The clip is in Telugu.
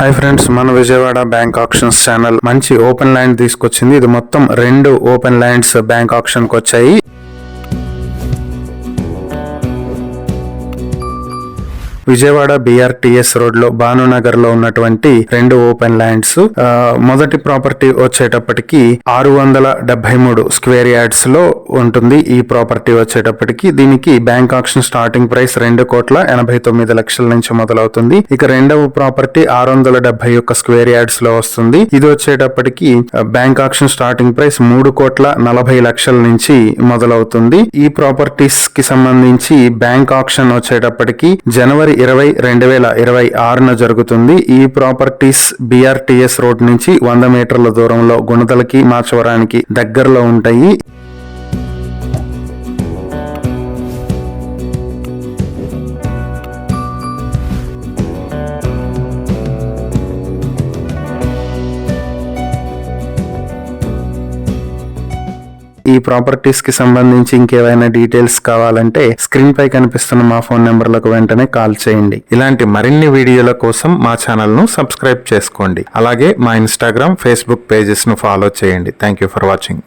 హాయ్ ఫ్రెండ్స్, మన విజయవాడ బ్యాంక్ ఆప్షన్స్ ఛానల్ మంచి ఓపెన్ ల్యాండ్ తీసుకొచ్చింది. ఇది మొత్తం 2 ఓపెన్ ల్యాండ్స్ బ్యాంక్ ఆప్షన్ కి వచ్చాయి. విజయవాడ BRTS రోడ్ లో భానునగర్ లో ఉన్నటువంటి 2 ఓపెన్ ల్యాండ్స్. మొదటి ప్రాపర్టీ వచ్చేటప్పటికి 673 స్క్వేర్ యార్డ్స్ లో ఉంటుంది. ఈ ప్రాపర్టీ వచ్చేటప్పటికి దీనికి బ్యాంక్ ఆప్షన్ స్టార్టింగ్ ప్రైస్ 2,89,00,000 నుంచి మొదలవుతుంది. ఇక రెండవ ప్రాపర్టీ 671 స్క్వేర్ యార్డ్స్ లో వస్తుంది. ఇది వచ్చేటప్పటికి బ్యాంక్ ఆప్షన్ స్టార్టింగ్ ప్రైస్ 3,40,00,000 నుంచి మొదలవుతుంది. ఈ ప్రాపర్టీస్ కి సంబంధించి బ్యాంక్ ఆప్షన్ వచ్చేటప్పటికి జనవరి 20, 2026 జరుగుతుంది. ఈ ప్రాపర్టీస్ BRTS రోడ్ నుంచి 100 మీటర్ల దూరంలో గుణదలకి మాచవరానికి దగ్గరలో ఉంటాయి. ఈ ప్రాపర్టీస్ కి సంబంధించి ఇంకేమైనా డీటెయిల్స్ కావాలంటే స్క్రీన్ పై కనిపిస్తున్న మా ఫోన్ నెంబర్లకు వెంటనే కాల్ చేయండి. ఇలాంటి మరిన్ని వీడియోల కోసం మా ఛానల్ ను సబ్స్క్రైబ్ చేసుకోండి. అలాగే మా ఇన్స్టాగ్రామ్, ఫేస్బుక్ పేజెస్ ను ఫాలో చేయండి. Thank you for watching.